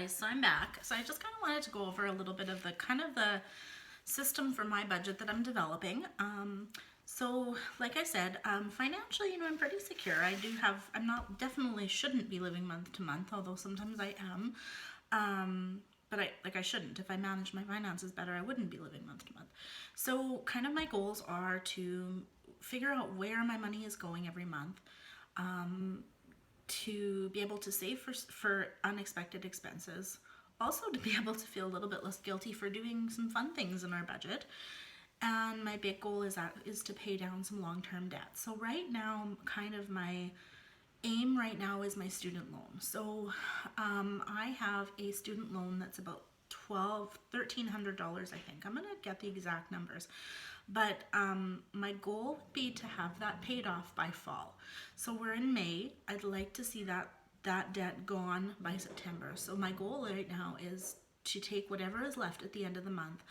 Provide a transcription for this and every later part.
guys, so I'm back. So I just kind of wanted to go over a little bit of the system for my budget that I'm developing. So like I said, financially, I'm pretty secure. I'm not, definitely shouldn't be living month to month, although sometimes I am. But I shouldn't. If I manage my finances better, I wouldn't be living month to month. So kind of my goals are to figure out where my money is going every month, to be able to save for unexpected expenses, also to be able to feel a little bit less guilty for doing some fun things in our budget. And my big goal is to pay down some long-term debt. So right now, kind of my aim right now is my student loan. So I have a student loan that's about $1,300, I think. I'm gonna get the exact numbers, but my goal would be to have that paid off by fall. So we're in May. I'd like to see that debt gone by September. So my goal right now is to take whatever is left at the end of the month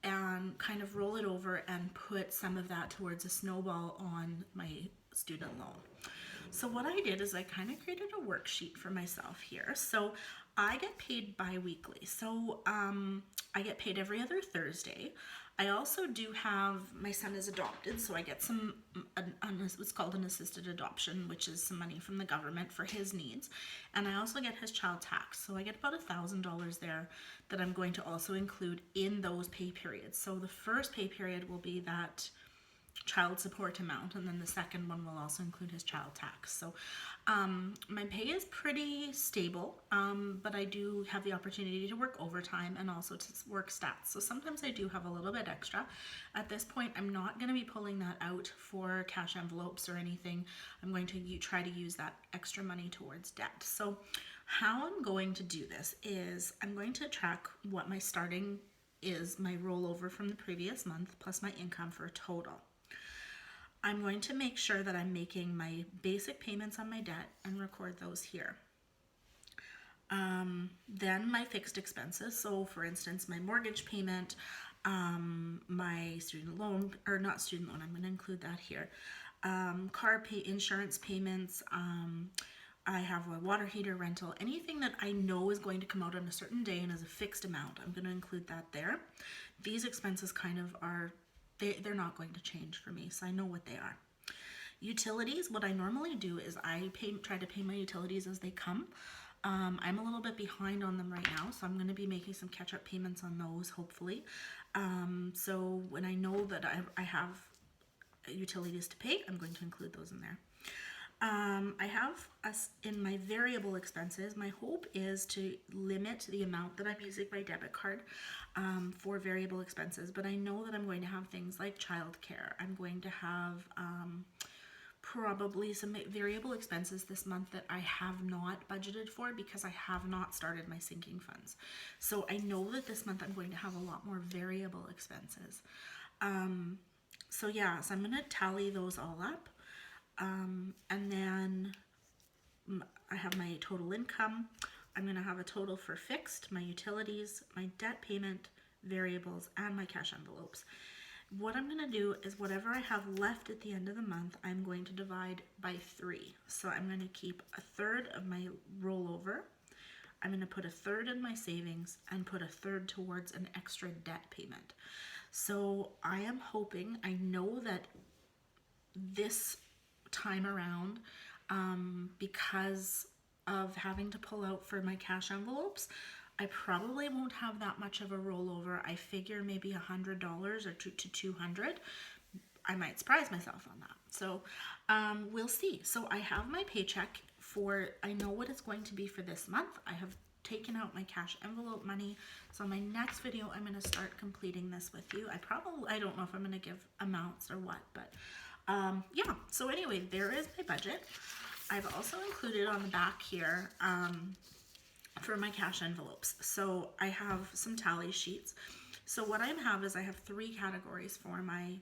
and kind of roll it over and put some of that towards a snowball on my student loan. So what I did is I kind of created a worksheet for myself here. So I get paid bi-weekly. So I get paid every other Thursday. I also do have, my son is adopted, so I get what's called an assisted adoption, which is some money from the government for his needs. And I also get his child tax. So I get about $1,000 there that I'm going to also include in those pay periods. So the first pay period will be that child support amount, and then the second one will also include his child tax. So my pay is pretty stable, but I do have the opportunity to work overtime and also to work stats. So sometimes I do have a little bit extra. At this point, I'm not going to be pulling that out for cash envelopes or anything. I'm going to try to use that extra money towards debt. So how I'm going to do this is I'm going to track what my starting is, my rollover from the previous month plus my income for a total. I'm going to make sure that I'm making my basic payments on my debt and record those here. Then my fixed expenses. So for instance, my mortgage payment, my student loan, or not student loan, I'm going to include that here. Insurance payments, I have a water heater rental, anything that I know is going to come out on a certain day and is a fixed amount, I'm going to include that there. These expenses kind of are, they're not going to change for me, so I know what they are. Utilities, what I normally do is I try to pay my utilities as they come. I'm a little bit behind on them right now, so I'm going to be making some catch-up payments on those, hopefully. So when I know that I have utilities to pay, I'm going to include those in there. I have in my variable expenses, my hope is to limit the amount that I'm using my debit card for variable expenses, but I know that I'm going to have things like childcare. I'm going to have probably some variable expenses this month that I have not budgeted for because I have not started my sinking funds. So I know that this month I'm going to have a lot more variable expenses. So I'm going to tally those all up. And then I have my total income. I'm going to have a total for fixed, my utilities, my debt payment, variables, and my cash envelopes. What I'm going to do is whatever I have left at the end of the month, I'm going to divide by 3. So I'm going to keep a third of my rollover. I'm going to put a third in my savings and put a third towards an extra debt payment. So I am hoping, I know that this time around, because of having to pull out for my cash envelopes, I probably won't have that much of a rollover. I figure maybe $100 or to $200. I might surprise myself on that. So we'll see. So I have my paycheck I know what it's going to be for this month. I have taken out my cash envelope money. So my next video, I'm going to start completing this with you. I don't know if I'm going to give amounts or what, but so anyway, there is my budget. I've also included on the back here for my cash envelopes. So I have some tally sheets. So what I have is I have 3 categories for my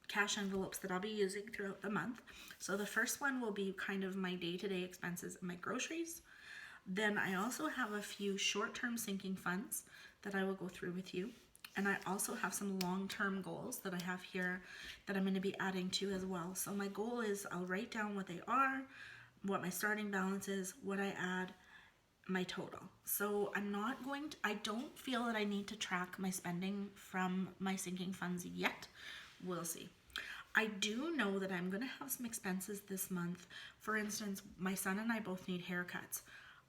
cash envelopes that I'll be using throughout the month. So the first one will be kind of my day-to-day expenses and my groceries. Then I also have a few short-term sinking funds that I will go through with you. And I also have some long-term goals that I have here that I'm going to be adding to as well. So my goal is I'll write down what they are, what my starting balance is, what I add, my total. So I don't feel that I need to track my spending from my sinking funds yet. We'll see. I do know that I'm going to have some expenses this month. For instance, my son and I both need haircuts.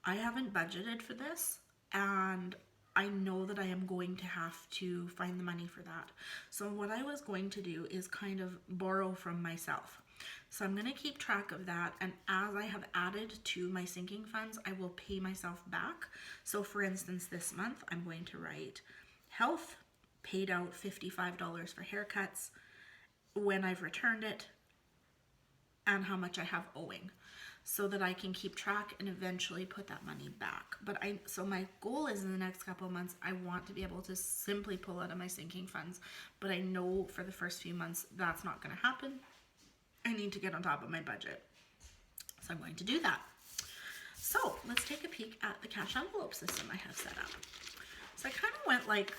I haven't budgeted for this, and I know that I am going to have to find the money for that. So what I was going to do is kind of borrow from myself. So I'm going to keep track of that, and as I have added to my sinking funds, I will pay myself back. So for instance, this month I'm going to write health, paid out $55 for haircuts, when I've returned it, and how much I have owing, so that I can keep track and eventually put that money back. So my goal is in the next couple of months, I want to be able to simply pull out of my sinking funds, but I know for the first few months that's not going to happen. I need to get on top of my budget. So I'm going to do that. So let's take a peek at the cash envelope system I have set up. So I kind of went like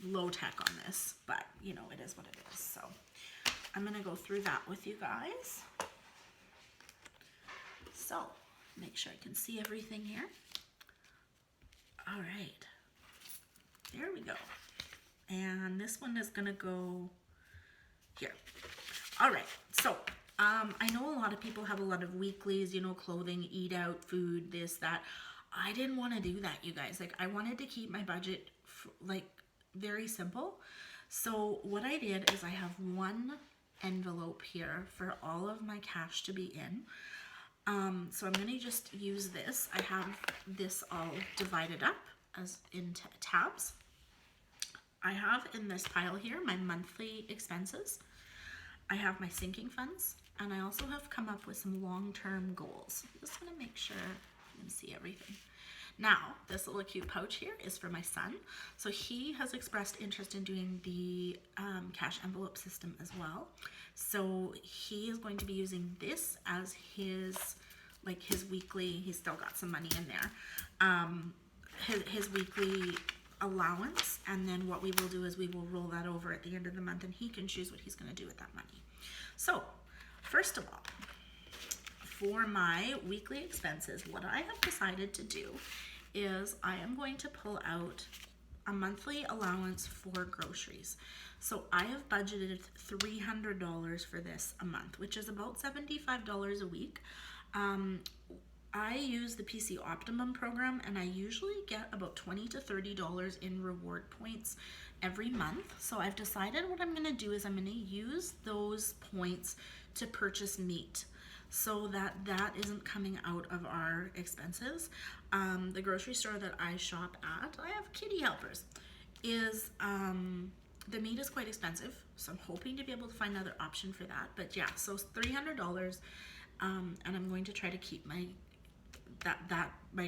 low tech on this, but you know, it is what it is. So I'm going to go through that with you guys. So make sure I can see everything here. All right, there we go. And this one is going to go here. All right, so I know a lot of people have a lot of weeklies, you know, clothing, eat out, food, this, that. I didn't want to do that, you guys. Like, I wanted to keep my budget like very simple. So what I did is I have one envelope here for all of my cash to be in. So I'm going to just use this. I have this all divided up as in tabs. I have in this pile here my monthly expenses. I have my sinking funds, and I also have come up with some long-term goals. I'm just going to make sure you can see everything. Now, this little cute pouch here is for my son. So he has expressed interest in doing the cash envelope system as well. So he is going to be using this as his weekly, he's still got some money in there, his weekly allowance. And then what we will do is we will roll that over at the end of the month, and he can choose what he's going to do with that money. So first of all, for my weekly expenses, what I have decided to do is I am going to pull out a monthly allowance for groceries. So I have budgeted $300 for this a month, which is about $75 a week. I use the PC Optimum program, and I usually get about $20 to $30 in reward points every month. So I've decided what I'm going to do is I'm going to use those points to purchase meat, so that isn't coming out of our expenses. The grocery store that I shop at, I have kitty helpers, is the meat is quite expensive, so I'm hoping to be able to find another option for that. But yeah, so $300, and I'm going to try to keep my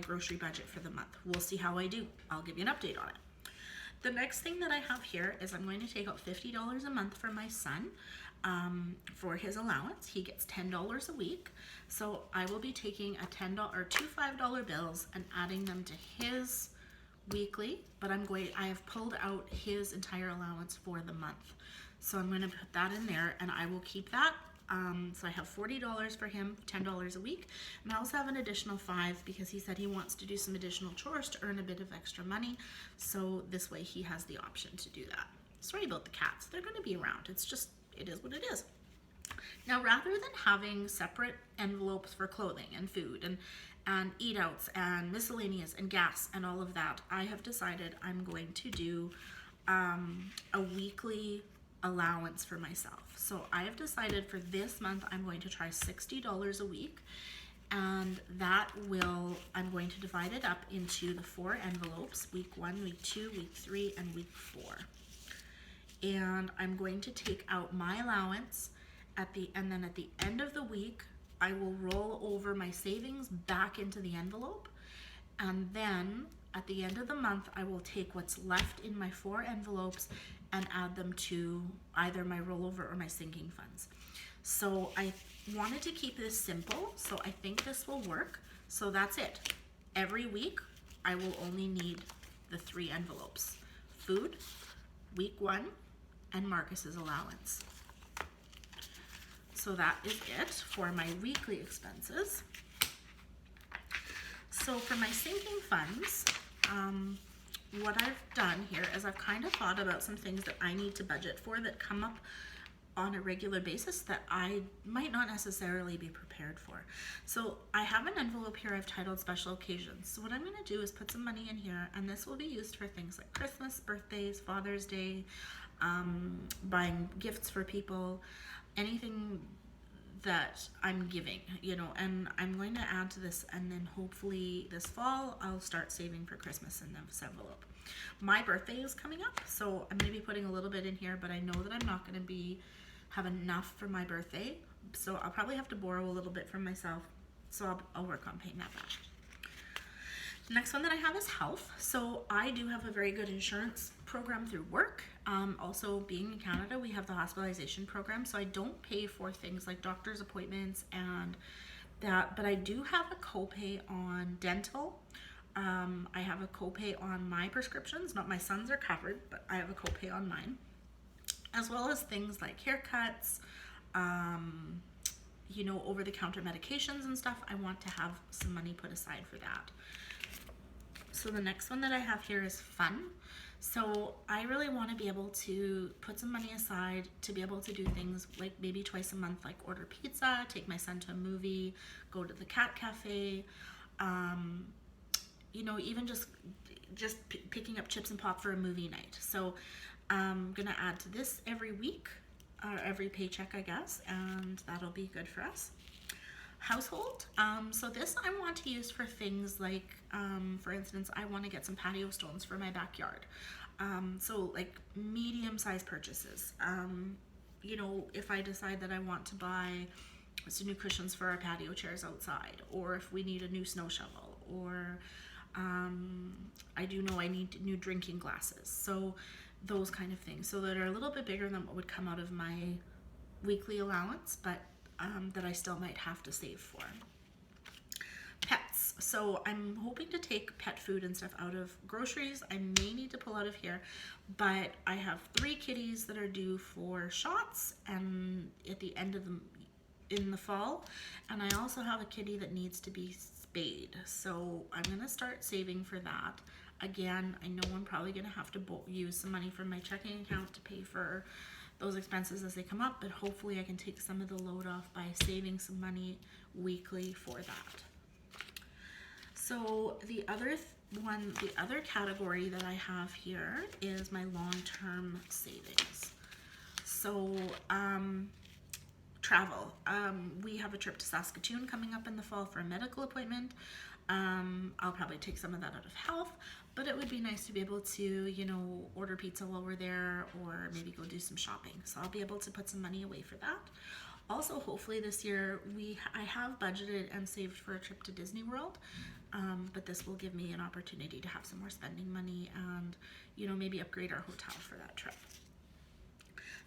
grocery budget for the month. We'll see how I do. I'll give you an update on it. The next thing that I have here is I'm going to take out $50 a month for my son. For his allowance, he gets $10 a week. So I will be taking a $10 or two $5 bills and adding them to his weekly, but I have pulled out his entire allowance for the month. So I'm going to put that in there, and I will keep that. So I have $40 for him, $10 a week, and I also have an additional $5 because he said he wants to do some additional chores to earn a bit of extra money. So this way he has the option to do that. Sorry about the cats. They're going to be around. It is what it is. Now, rather than having separate envelopes for clothing and food and eat outs and miscellaneous and gas and all of that, I have decided I'm going to do a weekly allowance for myself. So I have decided for this month I'm going to try $60 a week, and I'm going to divide it up into the 4 envelopes: week 1, week 2, week 3, and week 4. And I'm going to take out my allowance and then at the end of the week I will roll over my savings back into the envelope, and then at the end of the month I will take what's left in my 4 envelopes and add them to either my rollover or my sinking funds. So I wanted to keep this simple, so I think this will work. So that's it. Every week I will only need the 3 envelopes: food, week 1, and Marcus's allowance. So that is it for my weekly expenses. So for my sinking funds, what I've done here is I've kind of thought about some things that I need to budget for that come up on a regular basis that I might not necessarily be prepared for. So I have an envelope here I've titled special occasions. So what I'm going to do is put some money in here, and this will be used for things like Christmas, birthdays, Father's Day, buying gifts for people, anything that I'm giving, and I'm going to add to this, and then hopefully this fall I'll start saving for Christmas in this envelope. My birthday is coming up, so I'm going to be putting a little bit in here, but I know that I'm not going to have enough for my birthday, so I'll probably have to borrow a little bit from myself, so I'll work on paying that back. The next one that I have is health. So I do have a very good insurance program through work. Also, being in Canada, we have the hospitalization program, so I don't pay for things like doctor's appointments and that, but I do have a copay on dental. I have a copay on my prescriptions. Not my son's are covered, but I have a copay on mine, as well as things like haircuts, over-the-counter medications and stuff. I want to have some money put aside for that. So the next one that I have here is fun. So I really want to be able to put some money aside to be able to do things like maybe twice a month, like order pizza, take my son to a movie, go to the cat cafe, even just picking up chips and pop for a movie night. So I'm gonna add to this every week, or every paycheck, I guess, and that'll be good for us. Household. So this I want to use for things like, for instance, I want to get some patio stones for my backyard. So like medium-sized purchases. If I decide that I want to buy some new cushions for our patio chairs outside, or if we need a new snow shovel, or I do know I need new drinking glasses. So those kind of things. So that are a little bit bigger than what would come out of my weekly allowance, but that I still might have to save for. Pets. So I'm hoping to take pet food and stuff out of groceries. I may need to pull out of here, but I have 3 kitties that are due for shots and at the end of in the fall, and I also have a kitty that needs to be spayed. So I'm gonna start saving for that. Again, I know I'm probably gonna have to use some money from my checking account to pay for those expenses as they come up, but hopefully I can take some of the load off by saving some money weekly for that. So the other category that I have here is my long-term savings. So travel. We have a trip to Saskatoon coming up in the fall for a medical appointment. I'll probably take some of that out of health, but it would be nice to be able to, order pizza while we're there, or maybe go do some shopping. So I'll be able to put some money away for that. Also, hopefully this year, I have budgeted and saved for a trip to Disney World, but this will give me an opportunity to have some more spending money and, maybe upgrade our hotel for that trip.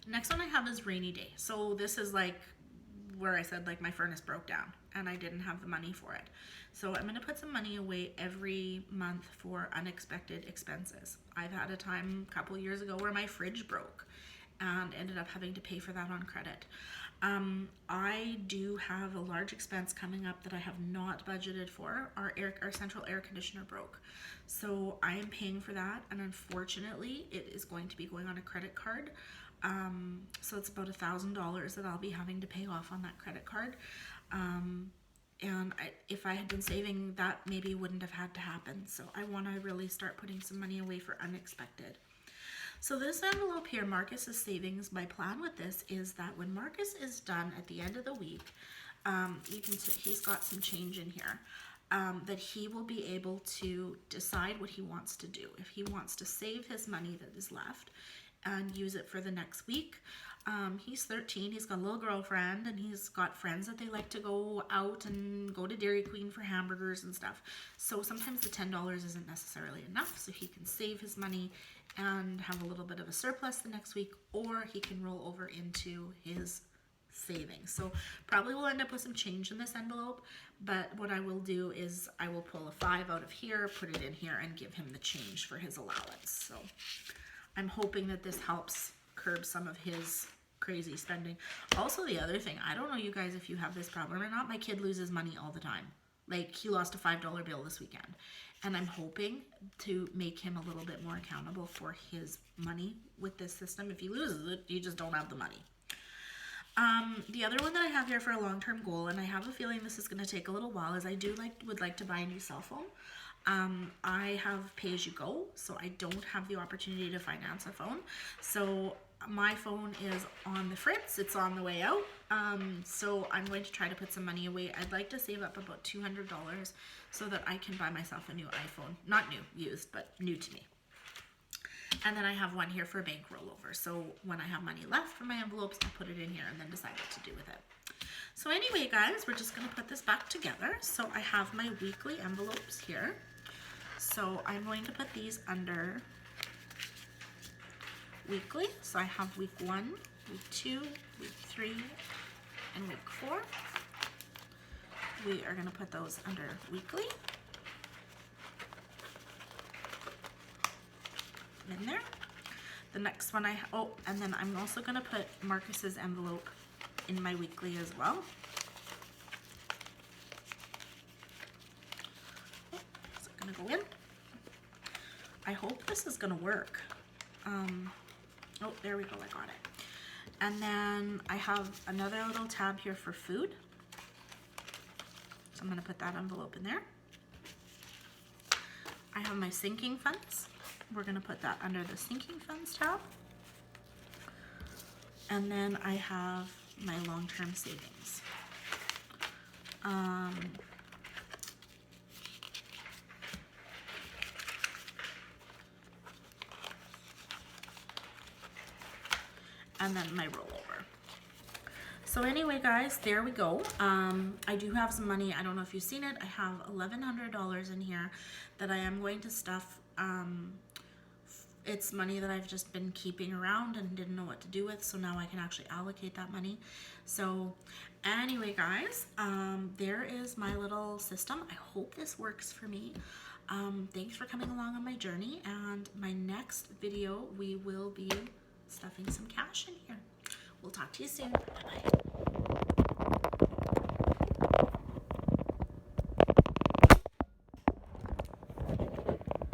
Next one I have is rainy day. So this is like where I said like my furnace broke down and I didn't have the money for it. So I'm gonna put some money away every month for unexpected expenses. I've had a time a couple years ago where my fridge broke and ended up having to pay for that on credit. I do have a large expense coming up that I have not budgeted for. Our central air conditioner broke. So I am paying for that, and unfortunately it is going to be going on a credit card. So it's about $1,000 that I'll be having to pay off on that credit card. And if I had been saving, that maybe wouldn't have had to happen. So I want to really start putting some money away for unexpected. So this envelope here, Marcus's savings, my plan with this is that when Marcus is done at the end of the week, you can see he's got some change in here, that he will be able to decide what he wants to do. If he wants to save his money that is left and use it for the next week. He's 13, he's got a little girlfriend, and he's got friends that they like to go out and go to Dairy Queen for hamburgers and stuff. So sometimes the $10 isn't necessarily enough, so he can save his money and have a little bit of a surplus the next week, or he can roll over into his savings. So probably we'll end up with some change in this envelope, but what I will do is I will pull a 5 out of here, put it in here, and give him the change for his allowance. So I'm hoping that this helps curb some of his crazy spending. Also, the other thing, I don't know you guys if you have this problem or not, my kid loses money all the time. Like, he lost a $5 bill this weekend. And I'm hoping to make him a little bit more accountable for his money with this system. If he loses it, you just don't have the money. The other one that I have here for a long-term goal, and I have a feeling this is going to take a little while, is I would like to buy a new cell phone. I have pay-as-you-go, so I don't have the opportunity to finance a phone. So my phone is on the fritz. It's on the way out. So I'm going to try to put some money away. I'd like to save up about $200 so that I can buy myself a new iPhone. Not new, used, but new to me. And then I have one here for a bank rollover. So when I have money left for my envelopes, I put it in here and then decide what to do with it. So anyway, guys, we're just going to put this back together. So I have my weekly envelopes here. So I'm going to put these under weekly. So I have week 1, week 2, week 3, and week 4. We are going to put those under weekly. In there. The next one and then I'm also going to put Marcus's envelope in my weekly as well. Is it going to go in? I hope this is going to work. Oh, there we go, I got it. And then I have another little tab here for food. So I'm going to put that envelope in there. I have my sinking funds. We're going to put that under the sinking funds tab. And then I have my long-term savings. And then my rollover. So anyway, guys, there we go. I do have some money. I don't know if you've seen it. I have $1,100 in here that I am going to stuff. It's money that I've just been keeping around and didn't know what to do with, so now I can actually allocate that money. So anyway, guys, there is my little system. I hope this works for me. Thanks for coming along on my journey, and my next video, we will be stuffing some cash in here. We'll talk to you soon. Bye-bye.